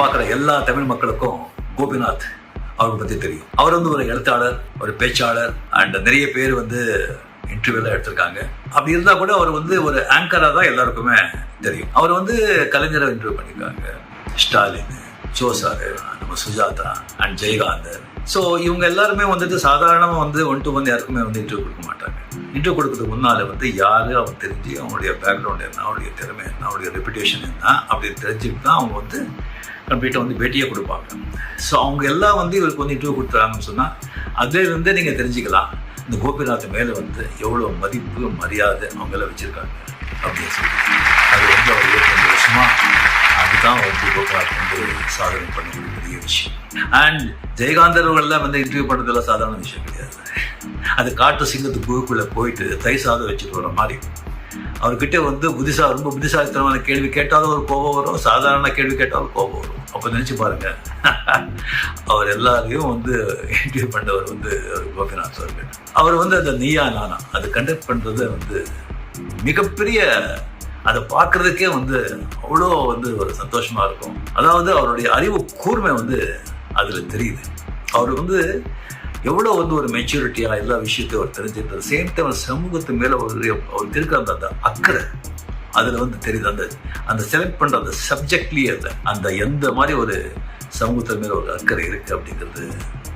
பார்க்குற எல்லா தமிழ் மக்களுக்கும் கோபிநாத் அவரை பற்றி தெரியும். அவர் வந்து ஒரு எழுத்தாளர், ஒரு பேச்சாளர், அண்ட் நிறைய பேர் வந்து இன்டர்வியூலாம் எடுத்திருக்காங்க. அப்படி இருந்தால் கூட அவர் வந்து ஒரு ஆங்கராக தான் எல்லாருக்குமே தெரியும். அவர் வந்து கலைஞரை இன்டர்வியூ பண்ணியிருக்காங்க, ஸ்டாலின், ஜோசாரு, நம்ம சுஜாதா அண்ட் ஜெயகாந்தர். ஸோ இவங்க எல்லாருமே வந்துட்டு சாதாரணமாக வந்து 1 to 1 யாருக்குமே வந்து இன்டர்வியூ கொடுக்க மாட்டாங்க. இன்டர்வியூ கொடுக்கறதுக்கு முன்னால் வந்து யார் அவர் தெரிஞ்சு அவங்களுடைய பேக்ரவுண்ட் என்ன, அவருடைய திறமை என்ன, அவருடைய ரெப்புடேஷன் என்ன அப்படின்னு தெரிஞ்சுட்டு தான் அவங்க வந்து கம்ப்ளீட்டாக வந்து பேட்டியே கொடுப்பாங்க. ஸோ அவங்க எல்லாம் வந்து இவருக்கு வந்து இன்டர்வியூ கொடுத்தாங்கன்னு சொன்னால் அதே வந்து நீங்கள் தெரிஞ்சுக்கலாம் இந்த கோபிநாத் மேலே வந்து எவ்வளோ மதிப்பு மரியாதை அவங்கெல்லாம் வச்சுருக்காங்க அப்படின்னு சொல்லி. அது வந்து அவர் 25 வருஷமாக அதுதான் வந்து கோபிநாத் வந்து சாதனை பண்ணக்கூடிய பெரிய விஷயம். அண்ட் ஜெயகாந்தர்கள்லாம் வந்து இன்டர்வியூ பண்ணுறதுலாம் சாதாரண விஷயம் கிடையாது. அது காட்டு சிங்கத்து குழுக்குள்ளே போயிட்டு தயிர் சாதம் வச்சுட்டு வர மாதிரி. அவர்கிட்ட வந்து ரொம்ப புத்திசாலித்தனமான கேள்வி கேட்டாலும் ஒரு கோபம் வரும், சாதாரண கேள்வி கேட்டாலும் கோபம் வரும். அப்போ நினச்சி பாருங்க, அவர் எல்லாரையும் வந்து இன்டர்வியூ பண்ணவர் வந்து கோபிநாத் அவர்கள். அவர் வந்து அந்த நீயா நானா அது கண்டக்ட் பண்ணுறது வந்து மிகப்பெரிய, அதை பார்க்கறதுக்கே வந்து அவ்வளோ வந்து ஒரு சந்தோஷமா இருக்கும். அதாவது அவருடைய அறிவு கூர்மை வந்து அதில் தெரியுது. அவர் வந்து எவ்வளோ வந்து ஒரு மெச்சூரிட்டியாக எல்லா விஷயத்தையும் அவர் தெரிஞ்சுட்டு சேம் டைம் சமூகத்து மேலே அவர் இருக்கிற அந்த அக்கறை அதில் வந்து தெரியுது. அந்த செலக்ட் பண்ணுற அந்த சப்ஜெக்ட்லேயே அந்த எந்த மாதிரி ஒரு சமூகத்து மேலே ஒரு அக்கறை இருக்குது அப்படிங்கிறது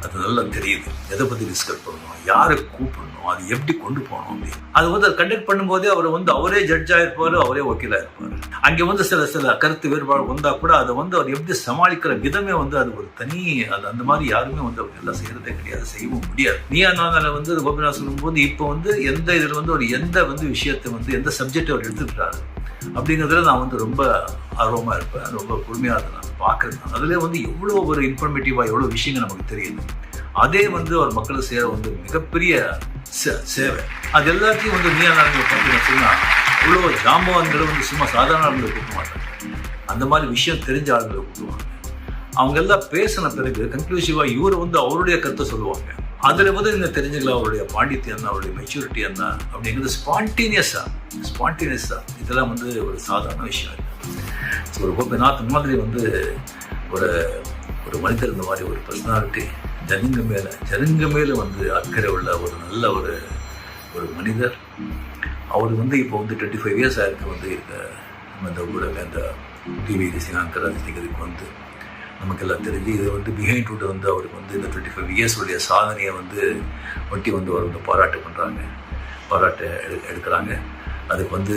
அது நல்லா தெரியுது. எதை பற்றி டிஸ்கஸ் பண்ணணும், யாரை கூப்பிடணும், அது எப்படி கொண்டு போகணும் அப்படின்னு. அது வந்து கண்டக்ட் பண்ணும்போதே அவர் வந்து அவரே ஜட்ஜாக இருப்பார், அவரே வக்கீலாக இருப்பார். அங்கே வந்து சில கருத்து வேறுபாடு வந்தால் கூட அதை வந்து அவர் எப்படி சமாளிக்கிற விதமே வந்து அது ஒரு தனி, அது அந்த மாதிரி யாருமே வந்து அவர் எல்லாம் செய்யறதே கிடையாது, செய்யவும் முடியாது. நீயா நானால வந்து கோபிநாத் சொல்லும்போது இப்போ வந்து எந்த இதில் வந்து ஒரு எந்த வந்து விஷயத்தை வந்து எந்த சப்ஜெக்டை அவர் எடுத்துக்கிட்டாரு அப்படிங்கிறதுல நான் வந்து ரொம்ப ஆர்வமாக இருப்பேன், ரொம்ப பொறுமையாக அதை நான் பார்க்குறேன். அதுலேயே வந்து எவ்வளோ ஒரு இன்ஃபர்மேட்டிவாக எவ்வளோ விஷயங்கள் நமக்கு தெரியுது. அதே வந்து அவர் மக்களுக்கு சேர வந்து மிகப்பெரிய சேவை. அது எல்லாத்தையும் வந்து நீயா நாங்கள் பார்த்தீங்கன்னு சொன்னால் இவ்வளோ ஜாம்பவான்களை வந்து சும்மா சாதாரண ஆளுங்களை கூப்பிட மாட்டாங்க, அந்த மாதிரி விஷயம் தெரிஞ்ச ஆளுங்களை கூப்பிடுவாங்க. அவங்க எல்லாம் பேசின பிறகு கன்க்ளூசிவாக இவர் வந்து அவருடைய கருத்தை சொல்லுவாங்க. அதில் வந்து நீங்கள் தெரிஞ்சுக்கலாம் அவருடைய பாண்டித்யம் என்ன, அவருடைய மெச்சூரிட்டி என்ன அப்படிங்கிறது ஸ்பான்டேனியஸாக இதெல்லாம் வந்து ஒரு சாதாரண விஷயம் இல்லை. ஸோ ஒரு கோபிநாத் மாதிரி வந்து ஒரு மனிதர், இந்த மாதிரி ஒரு பர்சனாலிட்டி, ஜனங்க மேலே வந்து அக்கறை உள்ள ஒரு நல்ல ஒரு மனிதர். அவர் வந்து இப்போ வந்து 25 years ஆயிருக்கு வந்து இந்த ஊடக அந்த டிவி சிங்காங்கராஜிக்கு வந்து நமக்கெல்லாம் தெரிஞ்சு. இது வந்து பிஹைண்ட் வுட் வந்து அவருக்கு வந்து இந்த 25 years உடைய சாதனையை வந்து ஒட்டி வந்து அவர் வந்து பாராட்டு எடுக்கிறாங்க. அதுக்கு வந்து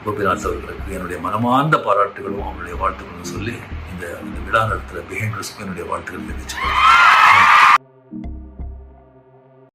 கோபிநாத் அவர்களுக்கு என்னுடைய மனமார்ந்த பாராட்டுகளும் அவங்களுடைய வாழ்த்துக்களும் சொல்லி இந்த விழா நடத்துகிற பிஹைண்ட் வுட்ஸ்க்கு என்னுடைய வாழ்த்துக்கள் தெரிவிச்சுக்கிறேன்.